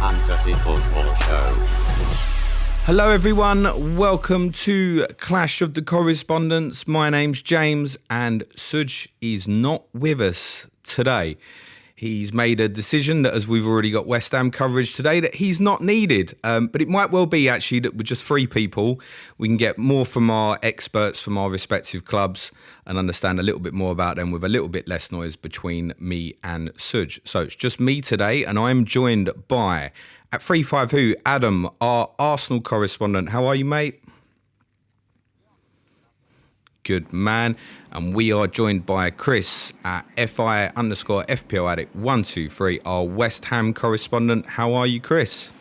Fantasy Football Show. Hello everyone, welcome to Clash of the Correspondents. My name's James and C.O.T.C is not with us today. He's made a decision that, as we've already got West Ham coverage today, that he's not needed. But it might well be actually that with just three people, we can get more from our experts from our respective clubs and understand a little bit more about them with a little bit less noise between me and C.O.T.C. So it's just me today, and I'm joined by, at 352, Adam, our Arsenal correspondent. How are you, mate? Good man. And we are joined by Chris at FI_FPL Addict 123, our West Ham correspondent. How are you, Chris?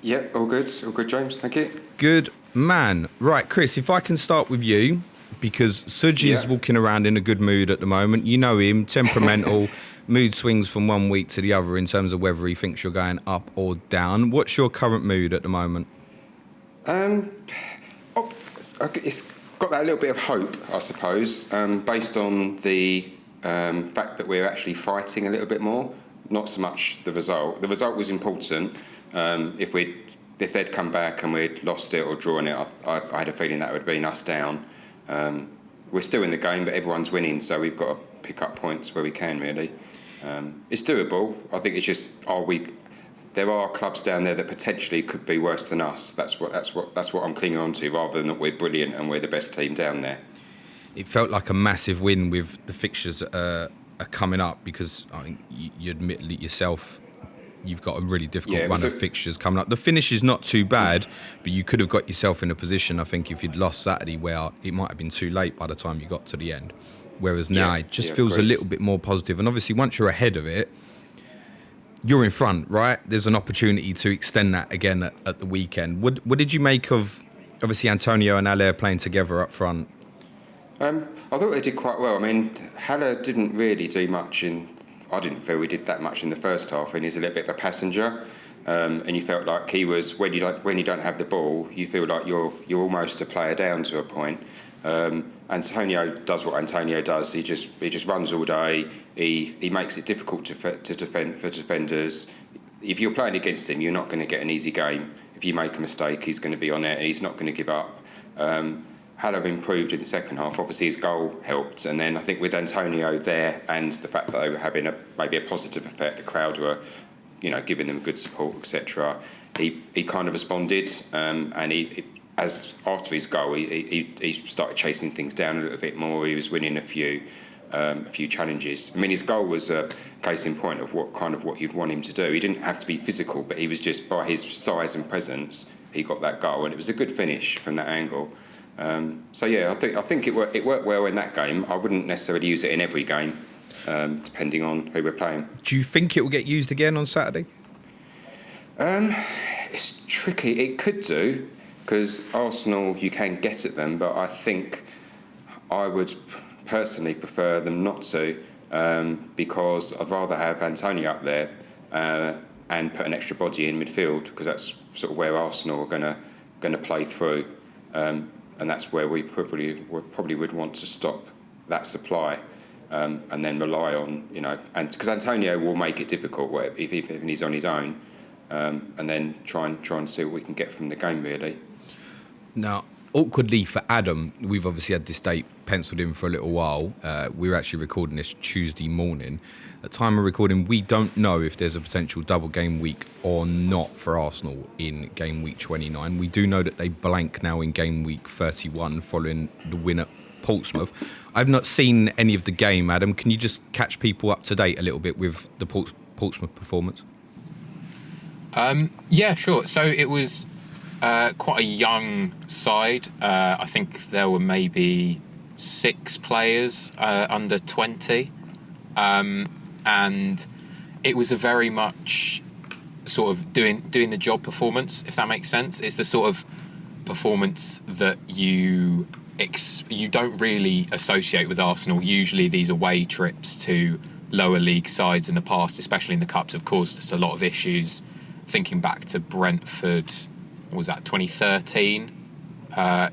Yep, all good, James. Thank you. Good man. Right, Chris, if I can start with you, because C.O.T.C is walking around in a good mood at the moment. You know him, temperamental, mood swings from one week to the other in terms of whether he thinks you're going up or down. What's your current mood at the moment? It's got that little bit of hope, I suppose, based on the fact that we're actually fighting a little bit more, not so much the result. The result was important. If they'd come back and we'd lost it or drawn it, I had a feeling that would have been us down. We're still in the game, but everyone's winning, so we've got to pick up points where we can, really. It's doable. I think it's just, there are clubs down there that potentially could be worse than us. That's what I'm clinging on to, rather than that we're brilliant and we're the best team down there. It felt like a massive win with the fixtures are coming up, because I think you admit it yourself, you've got a really difficult run of fixtures coming up. The finish is not too bad, but you could have got yourself in a position, I think, if you'd lost Saturday, where it might have been too late by the time you got to the end. Whereas now it just feels a little bit more positive. And obviously, once you're ahead of it, you're in front, right? There's an opportunity to extend that again at the weekend. What did you make of, obviously, Antonio and Haller playing together up front? I thought they did quite well. I mean, Haller didn't really do much I didn't feel we did that much in the first half, and he's a little bit of a passenger. And you felt like he was, when you don't have the ball, you feel like you're almost a player down to a point. Antonio does what Antonio does. He just runs all day. He makes it difficult to defend for defenders. If you're playing against him, you're not going to get an easy game. If you make a mistake, he's going to be on it, and he's not going to give up. Haller improved in the second half. Obviously, his goal helped, and then I think with Antonio there and the fact that they were having maybe a positive effect, the crowd were, giving them good support, etc. He kind of responded, and he as after his goal, he started chasing things down a little bit more. He was winning a few challenges. I mean, his goal was a case in point of what you'd want him to do. He didn't have to be physical, but he was just, by his size and presence, he got that goal, and it was a good finish from that angle. I think it worked well in that game. I wouldn't necessarily use it in every game, depending on who we're playing. Do you think it will get used again on Saturday? It's tricky. It could do, because Arsenal, you can get at them, but I think I would personally prefer them not to, because I'd rather have Antonio up there and put an extra body in midfield, because that's sort of where Arsenal are going to play through. And that's where we probably would want to stop that supply, and then rely on, and because Antonio will make it difficult if he's on his own, and then try and see what we can get from the game, really. Now, awkwardly for Adam, we've obviously had this date penciled in for a little while. We're actually recording this Tuesday morning. At time of recording, we don't know if there's a potential double game week or not for Arsenal in game week 29. We do know that they blank now in game week 31 following the win at Portsmouth. I've not seen any of the game, Adam. Can you just catch people up to date a little bit with the Portsmouth performance? Yeah, sure. So it was quite a young side. I think there were maybe 6 players under 20. And it was a very much sort of doing the job performance, if that makes sense. It's the sort of performance that you don't really associate with Arsenal. Usually these away trips to lower league sides in the past, especially in the Cups, have caused us a lot of issues. Thinking back to Brentford, what was that, 2013?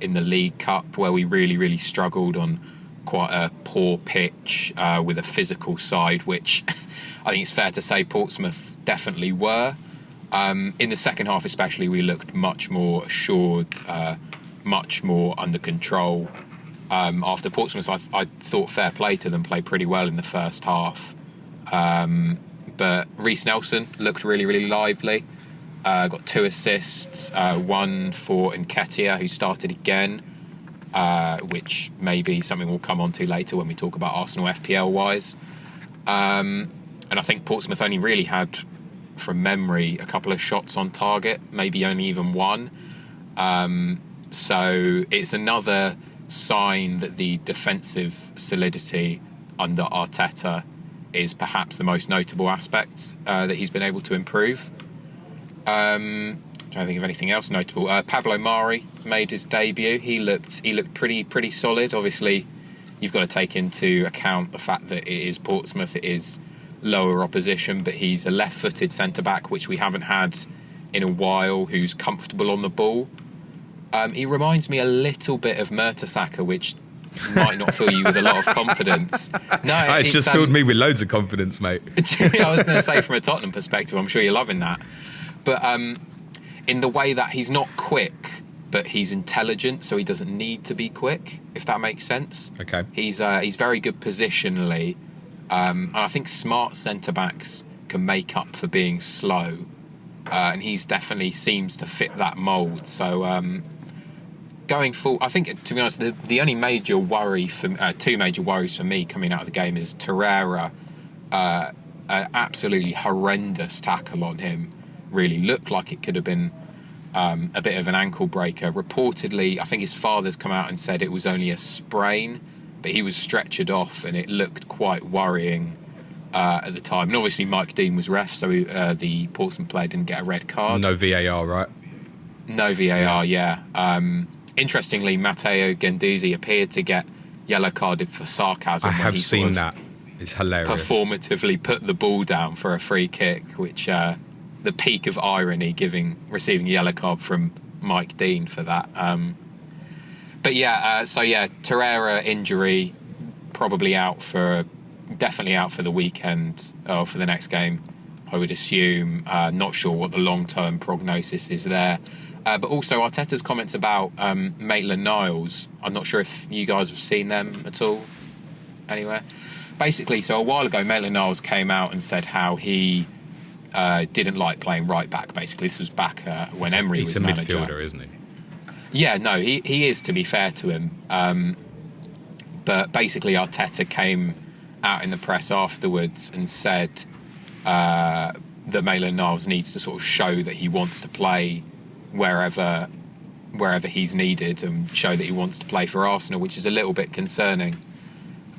in the League Cup, where we really struggled on quite a poor pitch with a physical side, which I think it's fair to say Portsmouth definitely were. In the second half especially, we looked much more assured, much more under control. After Portsmouth, I thought fair play to them, played pretty well in the first half. But Reece Nelson looked really lively. Got 2 assists, one for Ngakia, who started again, which may be something we'll come on to later when we talk about Arsenal FPL-wise. And I think Portsmouth only really had, from memory, a couple of shots on target, maybe only even one. So it's another sign that the defensive solidity under Arteta is perhaps the most notable aspect that he's been able to improve. I don't think of anything else notable. Pablo Mari made his debut. He looked pretty solid. Obviously, you've got to take into account the fact that it is Portsmouth, it is lower opposition, but he's a left-footed centre-back, which we haven't had in a while, who's comfortable on the ball. He reminds me a little bit of Mertesacker, which might not fill you with a lot of confidence. No, it's just filled me with loads of confidence, mate. I was going to say, from a Tottenham perspective, I'm sure you're loving that. But in the way that he's not quick, but he's intelligent, so he doesn't need to be quick, if that makes sense. Okay. He's very good positionally, and I think smart centre-backs can make up for being slow, and he's definitely seems to fit that mould. So going forward, I think, to be honest, the only major worry for 2 major worries for me coming out of the game is Torreira, an absolutely horrendous tackle on him. Really looked like it could have been a bit of an ankle breaker. Reportedly, I think his father's come out and said it was only a sprain, but he was stretchered off, and it looked quite worrying at the time. And obviously Mike Dean was ref, so the Portsmouth player didn't get a red card. No VAR, right? No VAR, yeah. Interestingly, Matteo Guendouzi appeared to get yellow carded for sarcasm. I have seen that. It's hilarious. Performatively put the ball down for a free kick, which the peak of irony, receiving a yellow card from Mike Dean for that. But yeah, Torreira injury, probably definitely out for the weekend, or for the next game, I would assume. Not sure what the long-term prognosis is there. But also Arteta's comments about Maitland-Niles. I'm not sure if you guys have seen them at all anywhere. Basically, so a while ago, Maitland-Niles came out and said how he didn't like playing right back. Basically, this was back when Emery was manager. He's a midfielder, isn't he? Yeah, no, he is, to be fair to him. But basically, Arteta came out in the press afterwards and said that Maitland-Niles needs to sort of show that he wants to play wherever he's needed, and show that he wants to play for Arsenal, which is a little bit concerning.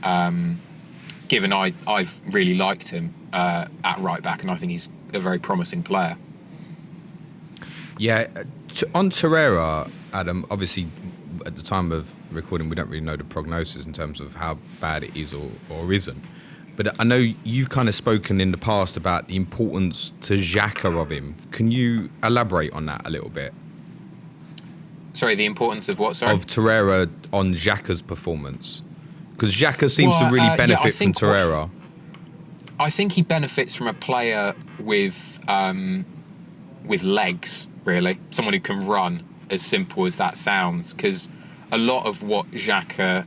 Given I've really liked him at right back, and I think he's a very promising player. Yeah, on Torreira, Adam, obviously at the time of recording we don't really know the prognosis in terms of how bad it is or isn't. But I know you've kind of spoken in the past about the importance to Xhaka of him. Can you elaborate on that a little bit? Sorry, the importance of what, sorry? Of Torreira on Xhaka's performance. Because Xhaka seems to really benefit from Torreira. I think he benefits from a player with legs, really. Someone who can run, as simple as that sounds. Because a lot of what Xhaka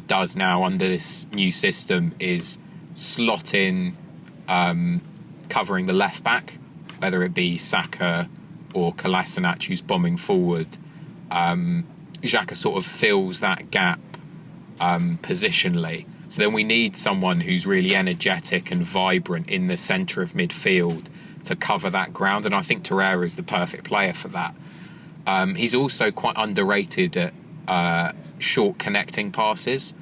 does now under this new system is slot in, covering the left back, whether it be Saka or Kolasinac who's bombing forward. Xhaka sort of fills that gap positionally. So then we need someone who's really energetic and vibrant in the centre of midfield to cover that ground, and I think Torreira is the perfect player for that. He's also quite underrated at short connecting passes,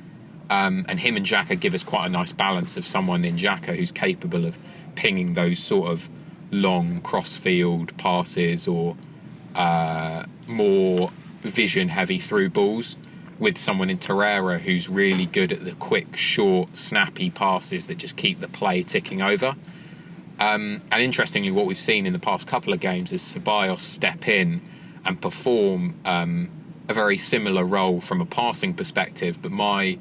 and him and Xhaka give us quite a nice balance of someone in Xhaka who's capable of pinging those sort of long cross-field passes or more vision-heavy through balls, with someone in Torreira who's really good at the quick, short, snappy passes that just keep the play ticking over. And interestingly, what we've seen in the past couple of games is Ceballos step in and perform a a very similar role from a passing perspective, but my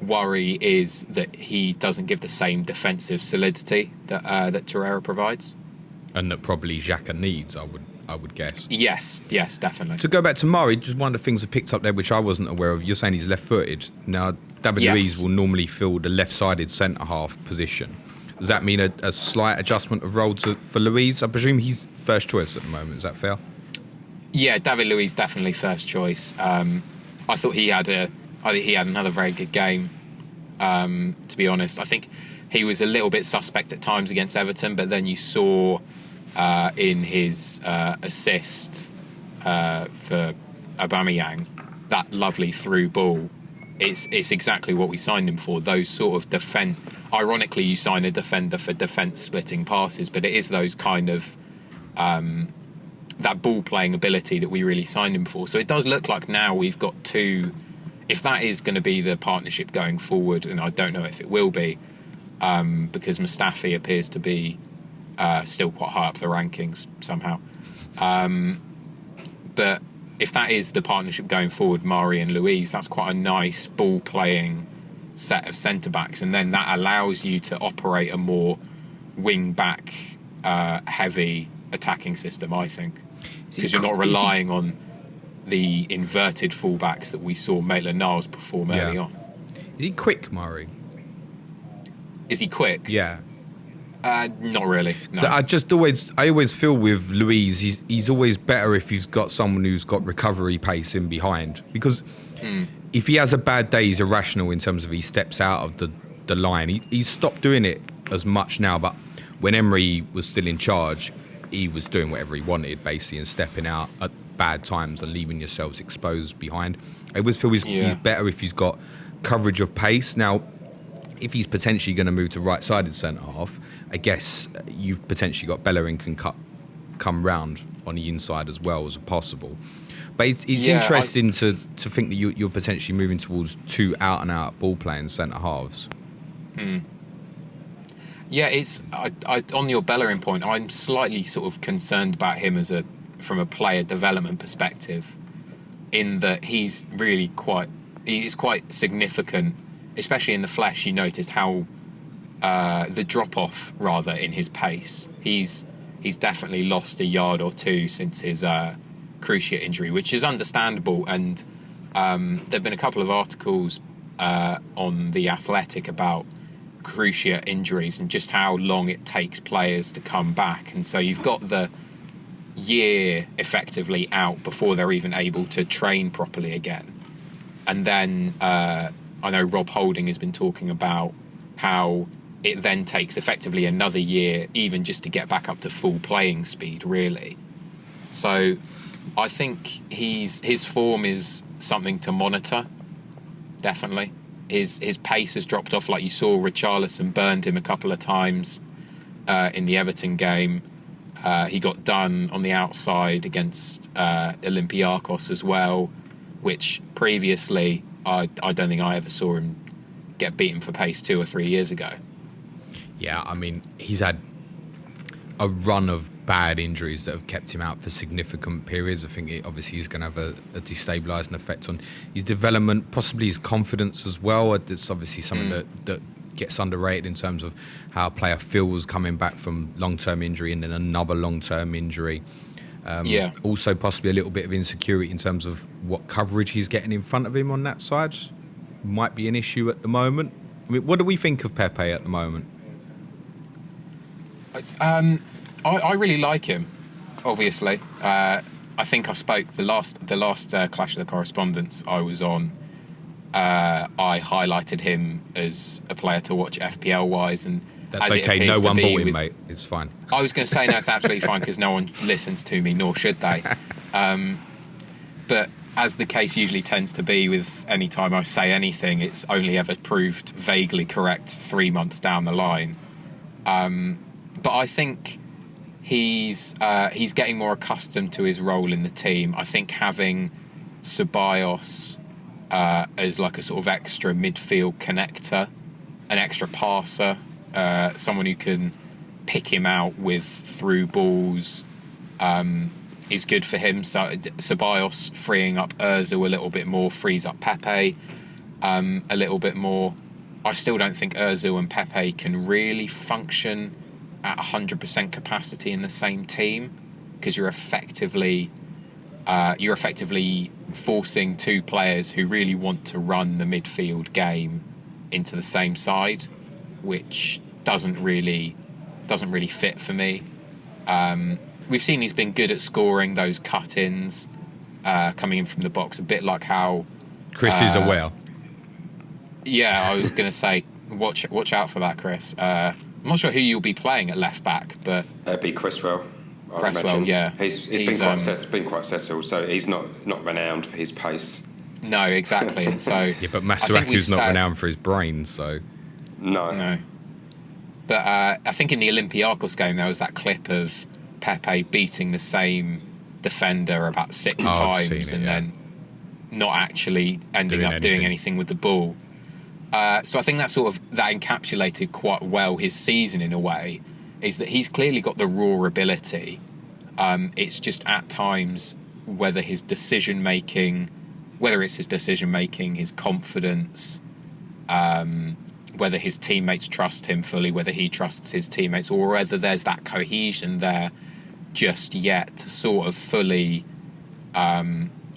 worry is that he doesn't give the same defensive solidity that Torreira provides. And that probably Xhaka needs, I would guess. Yes, definitely. To go back to Murray, just one of the things I picked up there, which I wasn't aware of, you're saying he's left-footed. Now, David Luiz will normally fill the left-sided centre-half position. Does that mean a slight adjustment of role for Luiz? I presume he's first choice at the moment. Is that fair? Yeah, David Luiz definitely first choice. I thought he had another very good game. To be honest, I think he was a little bit suspect at times against Everton, but then you saw in his assist for Aubameyang, that lovely through ball. It's exactly what we signed him for. Those sort of defend. Ironically, you sign a defender for defence splitting passes, but it is those kind of that ball playing ability that we really signed him for. So it does look like now we've got two. If that is going to be the partnership going forward, and I don't know if it will be, because Mustafi appears to be still quite high up the rankings somehow. But if that is the partnership going forward, Mari and Luiz, that's quite a nice ball-playing set of centre-backs, and then that allows you to operate a more wing-back heavy attacking system, I think, because you're not relying on the inverted fullbacks that we saw Maitland-Niles perform early on. Is he quick, Murray? Is he quick? Yeah. Not really. No. So I always feel with Luiz, he's always better if he's got someone who's got recovery pace in behind. Because if he has a bad day, he's irrational in terms of he steps out of the line. He's stopped doing it as much now, but when Emery was still in charge, he was doing whatever he wanted, basically, and stepping out at bad times and leaving yourselves exposed behind. I always feel he's better if he's got coverage of pace. Now, if he's potentially going to move to right-sided centre-half, I guess you've potentially got Bellerin can come round on the inside as well as possible. But it's interesting to think that you're potentially moving towards two out-and-out ball-playing centre-halves. Yeah, it's on your Bellerin point, I'm slightly sort of concerned about him from a player development perspective, in that he's quite significant, especially in the flesh. You noticed how the drop-off, rather, in his pace. He's definitely lost a yard or two since his cruciate injury, which is understandable. And there've been a couple of articles on The Athletic about cruciate injuries and just how long it takes players to come back. And so you've got the year effectively out before they're even able to train properly again. And then I know Rob Holding has been talking about how it then takes effectively another year even just to get back up to full playing speed, really. So I think his form is something to monitor, definitely. His pace has dropped off, like you saw Richarlison burned him a couple of times in the Everton game. He got done on the outside against Olympiacos as well, which previously I don't think I ever saw him get beaten for pace 2 or 3 years ago. Yeah, I mean, he's had a run of bad injuries that have kept him out for significant periods. I think obviously he's going to have a destabilising effect on his development, possibly his confidence as well. It's obviously something that gets underrated in terms of how a player feels coming back from long-term injury and then another long-term injury. Also possibly a little bit of insecurity in terms of what coverage he's getting in front of him on that side. Might be an issue at the moment. I mean, what do we think of Pepe at the moment? I really like him, obviously. I think I spoke the last Clash of the Correspondents I was on. I highlighted him as a player to watch FPL-wise, and that's okay. No one bought him, mate. It's fine. I was going to say no, it's absolutely fine because no one listens to me, nor should they. But as the case usually tends to be with any time I say anything, it's only ever proved vaguely correct 3 months down the line. But I think he's getting more accustomed to his role in the team. I think having Ceballos as like a sort of extra midfield connector, an extra passer, someone who can pick him out with through balls, is good for him. So Ceballos freeing up Ozil a little bit more frees up Pepe a little bit more. I still don't think Ozil and Pepe can really function at 100% capacity in the same team, because you're effectively forcing two players who really want to run the midfield game into the same side, which doesn't really fit for me. We've seen he's been good at scoring those cut-ins, coming in from the box, a bit like how Chris is aware. Yeah, I was going to say, watch out for that, Chris. I'm not sure who you'll be playing at left back, but It'd be Cresswell. Cresswell, yeah. He's been quite settled, so he's not renowned for his pace. No, exactly, and so Yeah, but Masaraku's not renowned for his brain, so No. But I think in the Olympiacos game there was that clip of Pepe beating the same defender about 6 times then not actually ending up doing anything with the ball. So I think that encapsulated quite well his season in a way, is that he's clearly got the raw ability. It's just at times whether it's his decision making, his confidence, whether his teammates trust him fully, whether he trusts his teammates, or whether there's that cohesion there just yet to sort of fully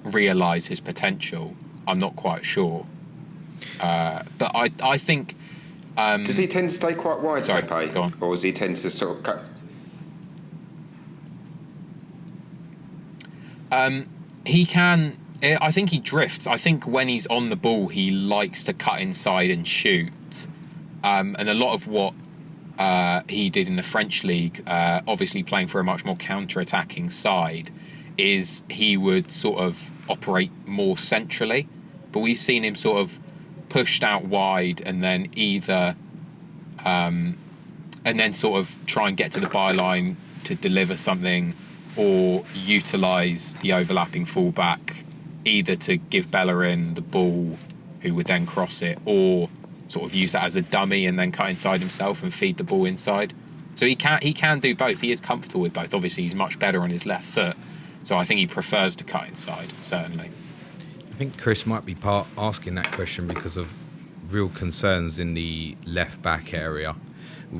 realise his potential. I'm not quite sure. But I think... does he tend to stay quite wide, Pepe? Go on. Or does he tend to sort of cut... He can... I think he drifts. I think when he's on the ball, he likes to cut inside and shoot. And a lot of what he did in the French league, obviously playing for a much more counter-attacking side, is he would sort of operate more centrally. But we've seen him sort of pushed out wide and then sort of try and get to the byline to deliver something, or utilise the overlapping fullback either to give Bellerin the ball, who would then cross it, or sort of use that as a dummy and then cut inside himself and feed the ball inside. So he can do both. He is comfortable with both. Obviously, he's much better on his left foot, so I think he prefers to cut inside, certainly. I think Chris might be asking that question because of real concerns in the left back area.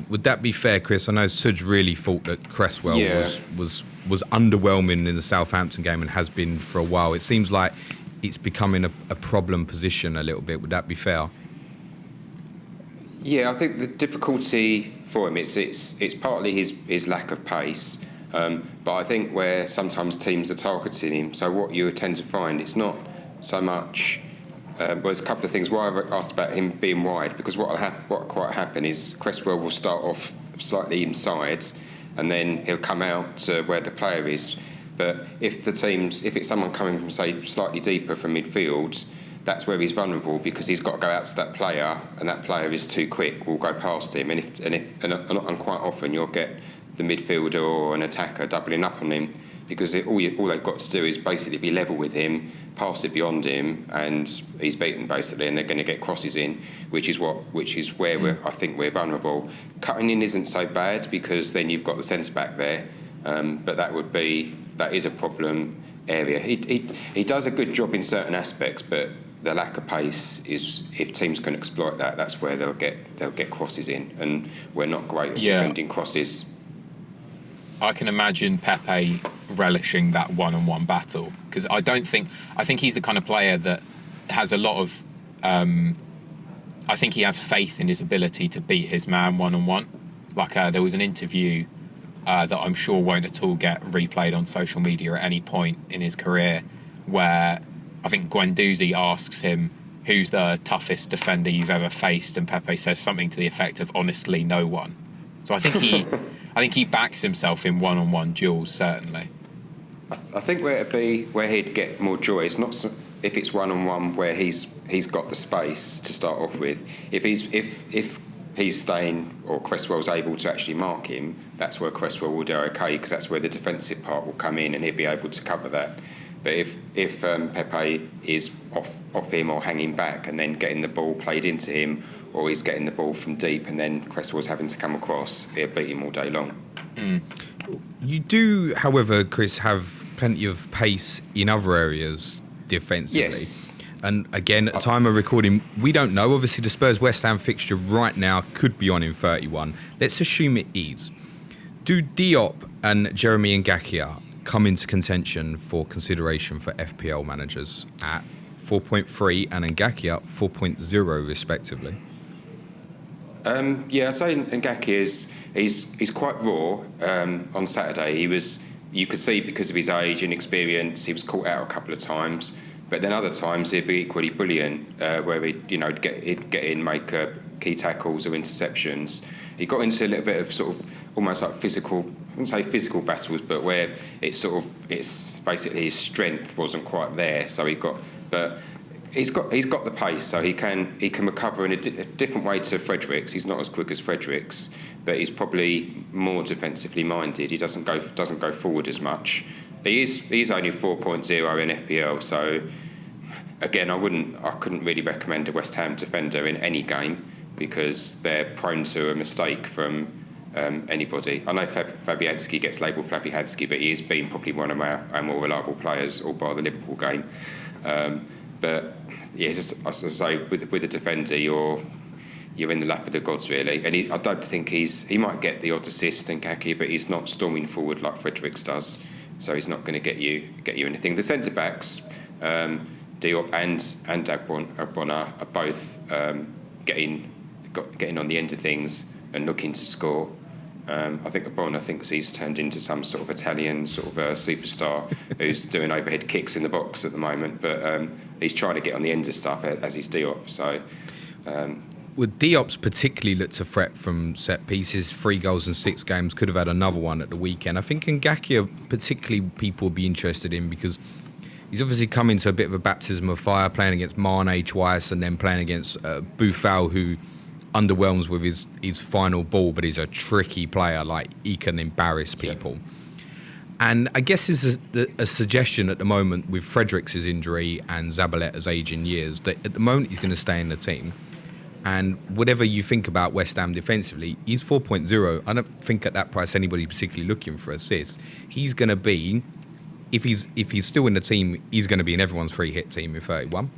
Would that be fair, Chris? I know Sudge really thought that Cresswell was underwhelming in the Southampton game and has been for a while. It seems like it's becoming a problem position a little bit. Would that be fair? Yeah, I think the difficulty for him it's partly his lack of pace, but I think where sometimes teams are targeting him. So what you tend to find, it's not so much. There's a couple of things. Why I've asked about him being wide, because what quite happen is Cresswell will start off slightly inside, and then he'll come out to where the player is. But if it's someone coming from, say, slightly deeper from midfield, that's where he's vulnerable, because he's got to go out to that player, and that player is too quick, will go past him, and quite often you'll get the midfielder or an attacker doubling up on him, because all they've got to do is basically be level with him, pass it beyond him, and he's beaten basically, and they're going to get crosses in, which is where I think we're vulnerable. Cutting in isn't so bad, because then you've got the centre back there, but that is a problem area. He does a good job in certain aspects, but the lack of pace is, if teams can exploit that, that's where they'll get crosses in, and we're not great at defending crosses. I can imagine Pepe relishing that one-on-one battle, because I think he's the kind of player that has a lot of I think he has faith in his ability to beat his man one-on-one. Like there was an interview that I'm sure won't at all get replayed on social media at any point in his career, where I think Guendouzi asks him, who's the toughest defender you've ever faced, and Pepe says something to the effect of, honestly, no one. So I think he backs himself in one-on-one duels, certainly. I think where he'd get more joy is not so, if it's one-on-one where he's got the space to start off with. If he's staying, or Cresswell's able to actually mark him, that's where Cresswell will do okay, because that's where the defensive part will come in and he'll be able to cover that. But if Pepe is off him or hanging back and then getting the ball played into him, or he's getting the ball from deep and then Cresswell's having to come across, he'll beat him all day long. You do, however, Chris, have plenty of pace in other areas defensively. Yes. And again, at the time of recording, we don't know. Obviously, the Spurs-West Ham fixture right now could be on in 31. Let's assume it is. Do Diop and Jeremy Ngakia come into contention for consideration for FPL managers at 4.3 and Ngakia 4.0 respectively? Yeah, I'd say Ngakia he's quite raw. On Saturday, you could see because of his age and experience, he was caught out a couple of times. But then other times he'd be equally brilliant, where he'd get in, make key tackles or interceptions. He got into a little bit of sort of almost like physical, I wouldn't say physical battles, but where it's basically his strength wasn't quite there. So he's got the pace, so he can recover in a different way to Fredericks. He's not as quick as Fredericks, but he's probably more defensively minded. He doesn't go forward as much. He's only 4.0 in FPL, so again, I couldn't really recommend a West Ham defender in any game because they're prone to a mistake from anybody. I know Fabianski gets labelled Fabianski, but he's been probably one of our more reliable players, all bar the Liverpool game. But yeah, as I say, with a defender, you're in the lap of the gods, really. And I don't think he might get the odd assist in Ngakia, but he's not storming forward like Fredericks does. So he's not going to get you anything. The centre backs, Diop and Agbona are both getting on the end of things and looking to score. I think Agbona thinks he's turned into some sort of Italian sort of superstar who's doing overhead kicks in the box at the moment, but he's trying to get on the end of stuff as he's Diop. So. Well, Diop's particularly looked a threat from set pieces. 3 goals in 6 games, could have had another one at the weekend. I think Ngakia particularly people will be interested in because he's obviously come into a bit of a baptism of fire, playing against Mane twice and then playing against Boufal, who underwhelms with his final ball, but he's a tricky player, like he can embarrass people. Yeah. And I guess it's a suggestion at the moment with Fredericks' injury and Zabaleta's age in years that at the moment he's going to stay in the team. And whatever you think about West Ham defensively, he's 4.0. I don't think at that price anybody's particularly looking for assists. He's going to be, if he's still in the team, he's going to be in everyone's free hit team in 31.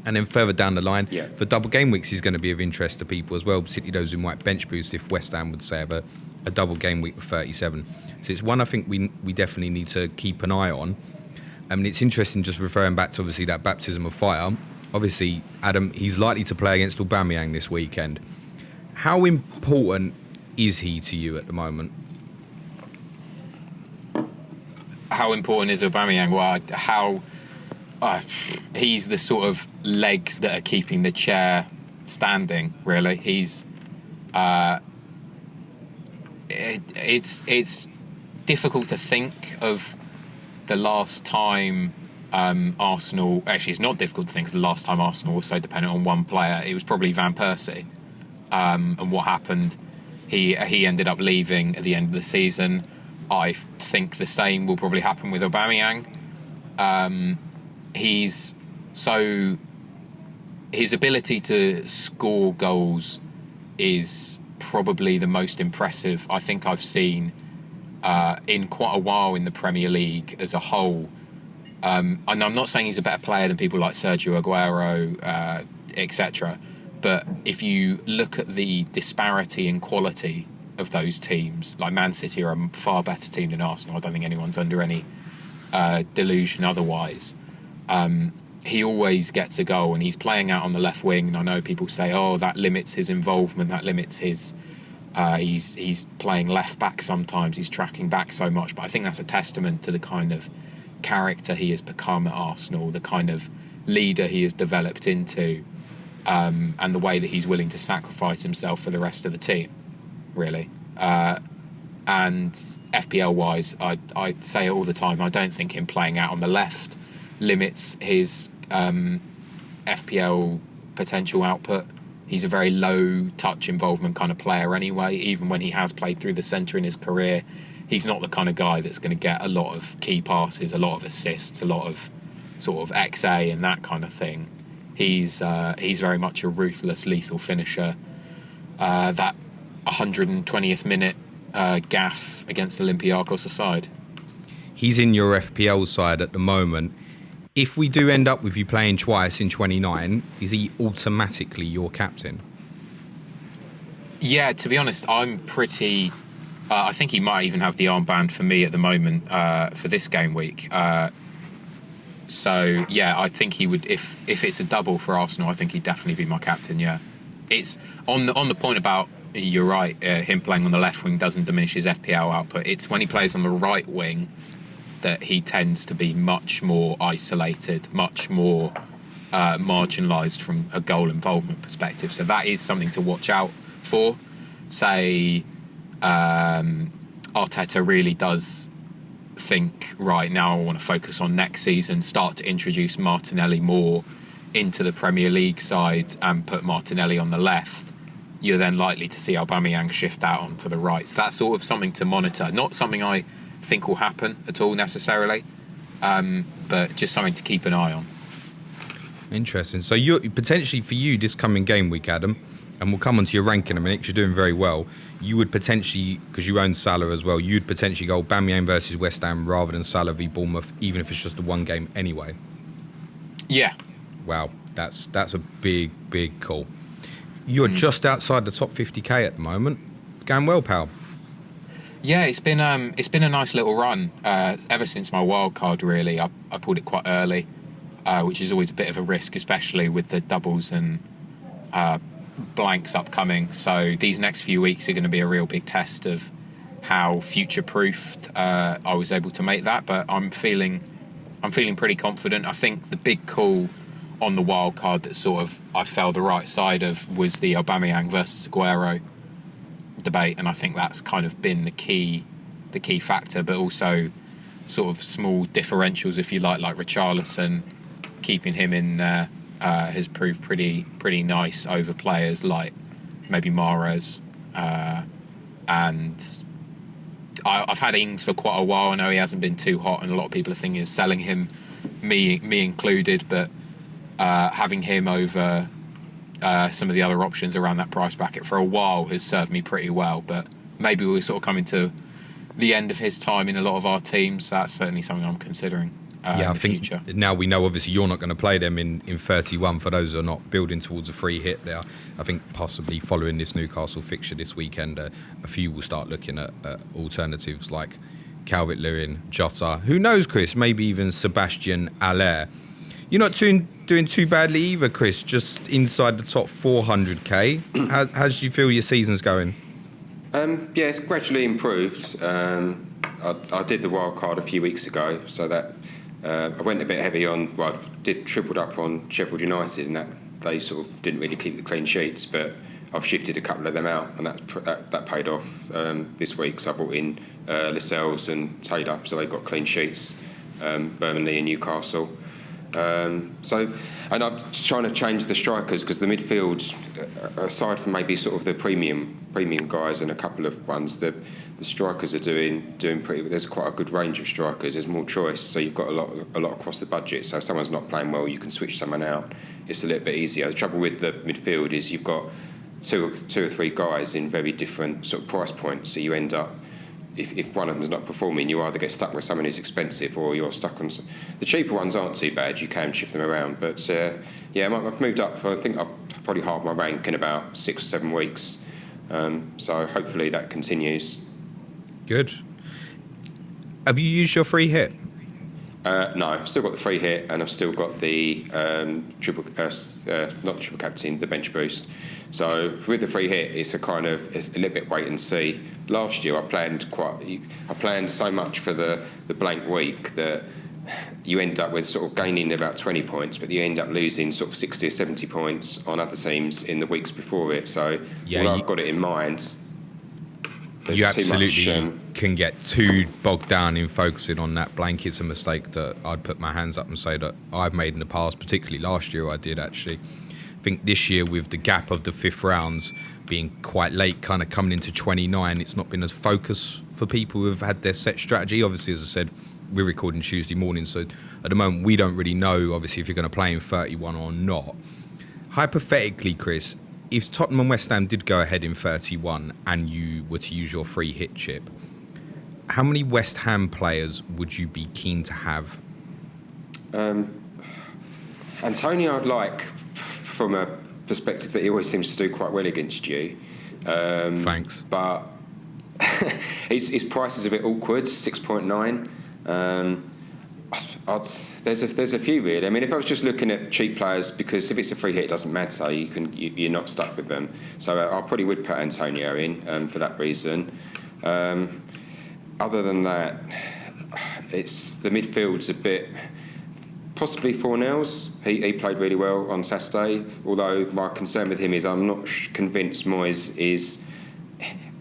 And then further down the line, for double game weeks, he's going to be of interest to people as well, particularly those who might bench boost if West Ham would say have a double game week with 37. So it's one I think we definitely need to keep an eye on. I mean, it's interesting just referring back to obviously that baptism of fire. Obviously, Adam, he's likely to play against Aubameyang this weekend. How important is he to you at the moment? How important is Aubameyang? Well, he's the sort of legs that are keeping the chair standing, really. He's... It's difficult to think of the last time Arsenal... Actually, it's not difficult to think of the last time Arsenal was so dependent on one player. It was probably Van Persie. And what happened, he ended up leaving at the end of the season. I think the same will probably happen with Aubameyang. His ability to score goals is probably the most impressive I think I've seen in quite a while in the Premier League as a whole. And I'm not saying he's a better player than people like Sergio Aguero, etc. But if you look at the disparity in quality of those teams, like Man City are a far better team than Arsenal. I don't think anyone's under any delusion otherwise. He always gets a goal, and he's playing out on the left wing. And I know people say, "Oh, that limits his involvement. That limits his." He's playing left back sometimes. He's tracking back so much, but I think that's a testament to the kind of character he has become at Arsenal, the kind of leader he has developed into, and the way that he's willing to sacrifice himself for the rest of the team. Really, and FPL-wise, I say it all the time. I don't think him playing out on the left limits his FPL potential output. He's a very low touch involvement kind of player anyway. Even when he has played through the centre in his career, he's not the kind of guy that's going to get a lot of key passes, a lot of assists, a lot of sort of XA and that kind of thing. He's very much a ruthless, lethal finisher. That 120th minute gaff against Olympiacos aside. He's in your FPL side at the moment. If we do end up with you playing twice in 29, is he automatically your captain? Yeah, to be honest, I'm pretty... I think he might even have the armband for me at the moment for this game week. So, yeah, I think he would... If it's a double for Arsenal, I think he'd definitely be my captain, yeah. It's on the point about, you're right, him playing on the left wing doesn't diminish his FPL output. It's when he plays on the right wing that he tends to be much more isolated, much more marginalised from a goal involvement perspective. So that is something to watch out for. Say Arteta really does think, right, now I want to focus on next season, start to introduce Martinelli more into the Premier League side and put Martinelli on the left, you're then likely to see Aubameyang shift out onto the right. So that's sort of something to monitor. Not something I think will happen at all necessarily, but just something to keep an eye on. Interesting. So you're potentially, for you this coming game week, Adam, and we'll come on to your ranking in a minute because you're doing very well, you would potentially, because you own Salah as well, you'd potentially go Aubameyang versus West Ham rather than Salah v Bournemouth, even if it's just a one game anyway. Yeah. Wow, that's a big call. You're just outside the top 50k at the moment. Going well, pal. Yeah, it's been a nice little run ever since my wild card. Really, I pulled it quite early, which is always a bit of a risk, especially with the doubles and blanks upcoming. So these next few weeks are going to be a real big test of how future-proofed I was able to make that. But I'm feeling pretty confident. I think the big call on the wild card that sort of I fell the right side of was the Aubameyang versus Aguero debate, and I think that's kind of been the key factor, but also sort of small differentials, if you like Richarlison, keeping him in there has proved pretty nice over players like maybe Mahrez, and I've had Ings for quite a while. I know he hasn't been too hot, and a lot of people are thinking of selling him, me included, but having him over some of the other options around that price bracket for a while has served me pretty well. But maybe we're sort of coming to the end of his time in a lot of our teams. So that's certainly something I'm considering in the future. Now we know obviously you're not going to play them in 31 for those who are not building towards a free hit there. I think possibly following this Newcastle fixture this weekend, a few will start looking at alternatives like Calvert-Lewin, Jota. Who knows, Chris? Maybe even Sebastian Haller. You're not doing too badly either, Chris, just inside the top 400k. How do you feel your season's going? Yeah, it's gradually improved. I did the wild card a few weeks ago, so that I went a bit heavy on, well, I did tripled up on Sheffield United, and that they sort of didn't really keep the clean sheets, but I've shifted a couple of them out, and that paid off this week. So I brought in Lascelles and Taylor, so they got clean sheets, Burnley and Newcastle. And I'm trying to change the strikers because the midfield, aside from maybe sort of the premium guys and a couple of ones, the strikers are doing pretty. There's quite a good range of strikers. There's more choice, so you've got a lot across the budget. So if someone's not playing well, you can switch someone out. It's a little bit easier. The trouble with the midfield is you've got two or three guys in very different sort of price points. So you end up, if one of them is not performing, you either get stuck with someone who's expensive or you're stuck on... The cheaper ones aren't too bad, you can shift them around. But I've moved up. I think I've probably halved my rank in about 6 or 7 weeks. So hopefully that continues. Good. Have you used your free hit? No, I've still got the free hit, and I've still got the not triple captain, the bench boost. So with the free hit, it's a little bit wait and see. Last year I planned so much for the blank week that you end up with sort of gaining about 20 points, but you end up losing sort of 60 or 70 points on other teams in the weeks before it. So I've got it in mind. You absolutely can get too bogged down in focusing on that blank. It's a mistake that I'd put my hands up and say that I've made in the past, particularly last year I did actually. I think this year with the gap of the 5th rounds being quite late, kind of coming into 29, it's not been as focused for people who have had their set strategy. Obviously, as I said, we're recording Tuesday morning, so at the moment we don't really know, obviously, if you're going to play in 31 or not. Hypothetically, Chris, if Tottenham and West Ham did go ahead in 31 and you were to use your free hit chip, how many West Ham players would you be keen to have? Antonio I'd like, from a perspective that he always seems to do quite well against you. Thanks. But his price is a bit awkward, 6.9. There's a few really. I mean, if I was just looking at cheap players, because if it's a free hit, it doesn't matter. You're not stuck with them. So I probably would put Antonio in for that reason. Other than that, it's the midfield's a bit. Possibly Fornells. He played really well on Saturday. Although my concern with him is I'm not convinced Moyes is.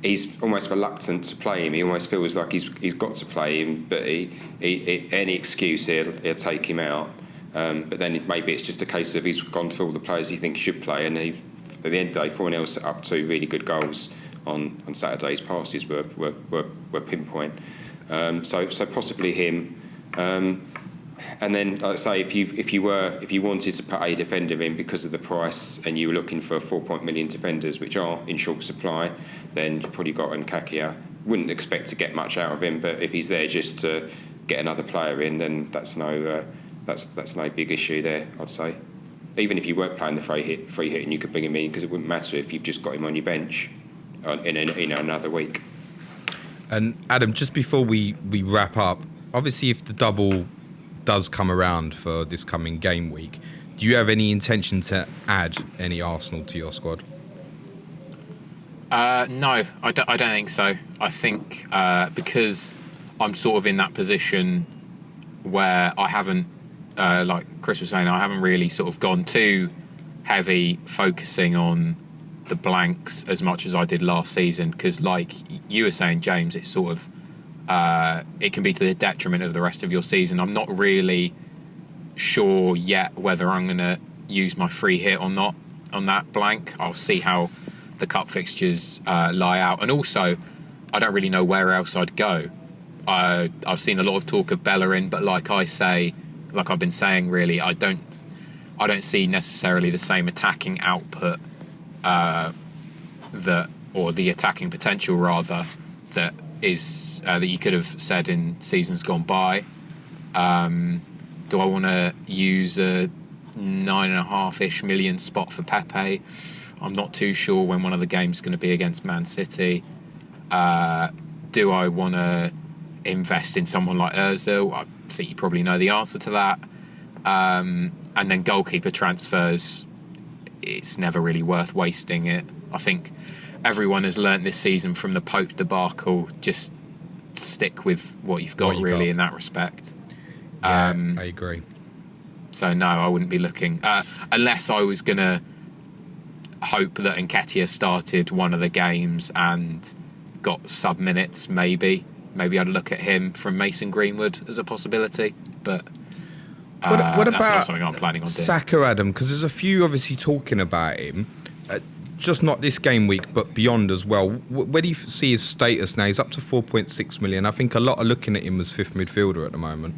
He's almost reluctant to play him. He almost feels like he's got to play him, but he any excuse he'll take him out. But then maybe it's just a case of he's gone through all the players he thinks should play, and at the end of the day, Fornells set up 2 really good goals on Saturday's passes were pinpoint. So possibly him. And then, like I say, if you wanted to put a defender in because of the price, and you were looking for 4 million defenders, which are in short supply, then you've probably got Ngakia. Wouldn't expect to get much out of him, but if he's there just to get another player in, then that's no big issue there, I'd say. Even if you weren't playing the free hit, and you could bring him in, because it wouldn't matter if you've just got him on your bench in another week. And Adam, just before we wrap up, obviously if the double does come around for this coming game week, do you have any intention to add any Arsenal to your squad? No, I don't think so. I think because I'm sort of in that position where I haven't, like Chris was saying, I haven't really sort of gone too heavy focusing on the blanks as much as I did last season. Because like you were saying, James, it's sort of it can be to the detriment of the rest of your season. I'm not really sure yet whether I'm going to use my free hit or not on that blank. I'll see how the cup fixtures lie out, and also I don't really know where else I'd go. I've seen a lot of talk of Bellerin, but like I've been saying, really, I don't see necessarily the same attacking output or the attacking potential rather that is that you could have said in seasons gone by. Do I want to use a 9.5-ish million spot for Pepe? I'm not too sure when one of the games is going to be against Man City. Do I want to invest in someone like Ozil? I think you probably know the answer to that. And then goalkeeper transfers, it's never really worth wasting it. I think everyone has learnt this season from the Pope debacle, just stick with what you've got in that respect. Yeah, I agree. So no, I wouldn't be looking unless I was going to hope that Ngakia started one of the games and got sub minutes. Maybe I'd look at him from Mason Greenwood as a possibility, but what that's about not something I'm planning on doing. Saka, Adam? Because there's a few obviously talking about him, just not this game week, but beyond as well. Where do you see his status now? He's up to 4.6 million. I think a lot are looking at him as fifth midfielder at the moment.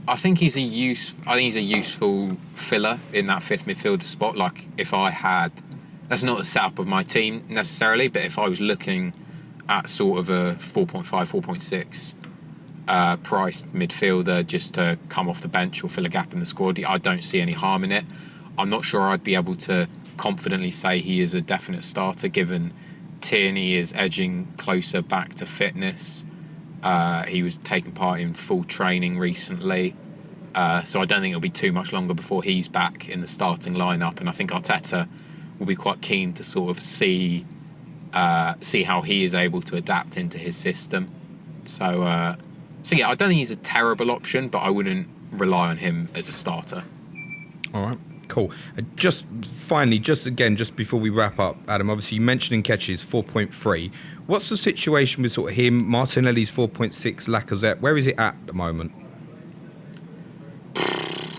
I think he's a useful filler in that fifth midfielder spot. Like if I had, that's not the setup of my team necessarily, but if I was looking at sort of a 4.5, 4.6 priced midfielder just to come off the bench or fill a gap in the squad, I don't see any harm in it. I'm not sure I'd be able to confidently say he is a definite starter, given Tierney is edging closer back to fitness. He was taking part in full training recently, so I don't think it'll be too much longer before he's back in the starting lineup. And I think Arteta will be quite keen to sort of see how he is able to adapt into his system. So yeah, I don't think he's a terrible option, but I wouldn't rely on him as a starter. All right. Cool. Just finally, just before we wrap up, Adam, obviously you mentioned Nketiah's 4.3. What's the situation with sort of him? Martinelli's 4.6, Lacazette. Where is it at the moment?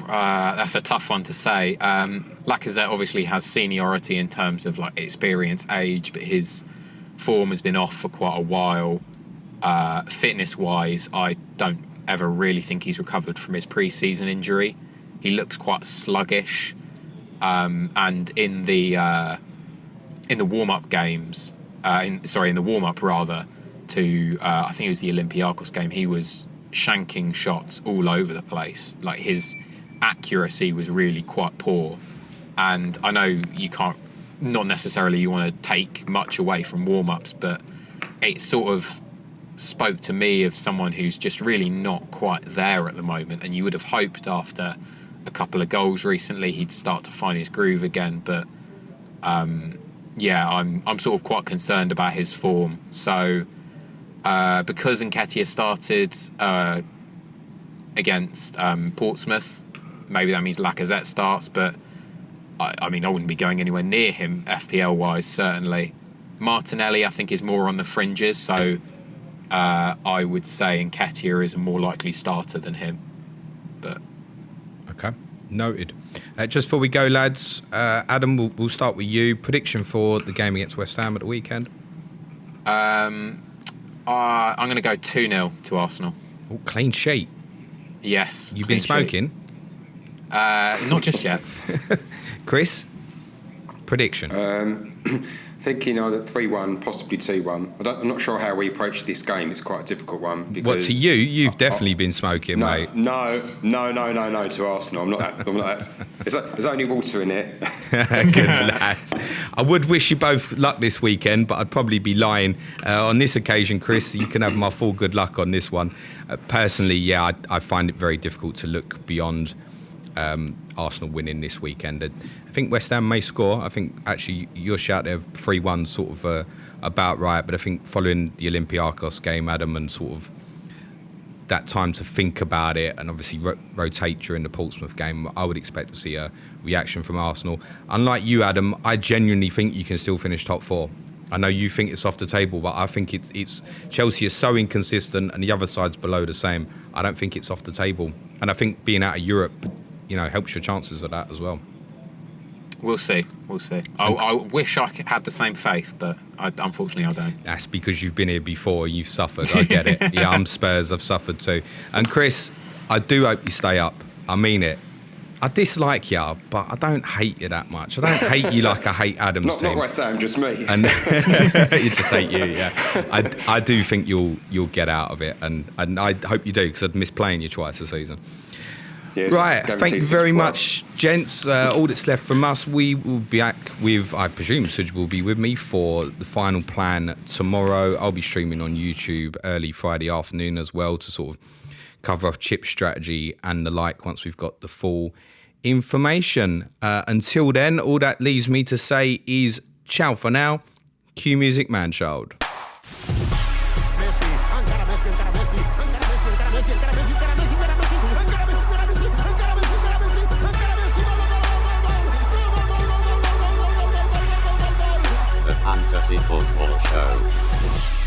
That's a tough one to say. Lacazette obviously has seniority in terms of like experience, age, but his form has been off for quite a while. Fitness-wise, I don't ever really think he's recovered from his pre-season injury. He looks quite sluggish. and in the warm-up games, in the warm-up rather, to I think it was the Olympiacos game, he was shanking shots all over the place. Like, his accuracy was really quite poor, and I know not necessarily you want to take much away from warm-ups, but it sort of spoke to me of someone who's just really not quite there at the moment, and you would have hoped after a couple of goals recently he'd start to find his groove again, but I'm sort of quite concerned about his form. So because Ngakia started against Portsmouth, maybe that means Lacazette starts, but I wouldn't be going anywhere near him FPL wise, certainly. Martinelli I think is more on the fringes, so I would say Ngakia is a more likely starter than him. But okay, noted. Just before we go, lads, Adam, we'll start with you. Prediction for the game against West Ham at the weekend? I'm going to go 2-0 to Arsenal. Oh, clean sheet. Yes. You've been smoking? Not just yet. Chris, prediction? Thinking either 3-1, possibly 2-1. I'm not sure how we approach this game. It's quite a difficult one. Because what, to you? You've definitely been smoking, mate. No, to Arsenal. I'm not that. There's only water in it. Good lad. I would wish you both luck this weekend, but I'd probably be lying. On this occasion, Chris, you can have my full good luck on this one. Personally, I find it very difficult to look beyond Arsenal winning this weekend. I think West Ham may score. I think actually your shout there 3-1 sort of about right, but I think following the Olympiacos game, Adam, and sort of that time to think about it and obviously rotate during the Portsmouth game, I would expect to see a reaction from Arsenal. Unlike you, Adam, I genuinely think you can still finish top four. I know you think it's off the table, but I think it's Chelsea is so inconsistent and the other side's below the same. I don't think it's off the table. And I think being out of Europe, helps your chances of that as well. We'll see. I wish I had the same faith, but unfortunately I don't. That's because you've been here before and you've suffered. I get it. Yeah, I'm Spurs. I've suffered too. And Chris, I do hope you stay up. I mean it. I dislike you, but I don't hate you that much. I don't hate you like I hate Adam's team. Not West Ham, just me. And you just hate you, yeah. I do think you'll get out of it, and I hope you do, because I'd miss playing you twice a season. Yes, right, thank you very much, gents. All that's left from us, we will be back with, I presume Suj will be with me for the final plan tomorrow. I'll be streaming on YouTube early Friday afternoon as well to sort of cover off chip strategy and the like once we've got the full information. Until then, all that leaves me to say is ciao for now. Cue music, man-child. Fantasy Football Show.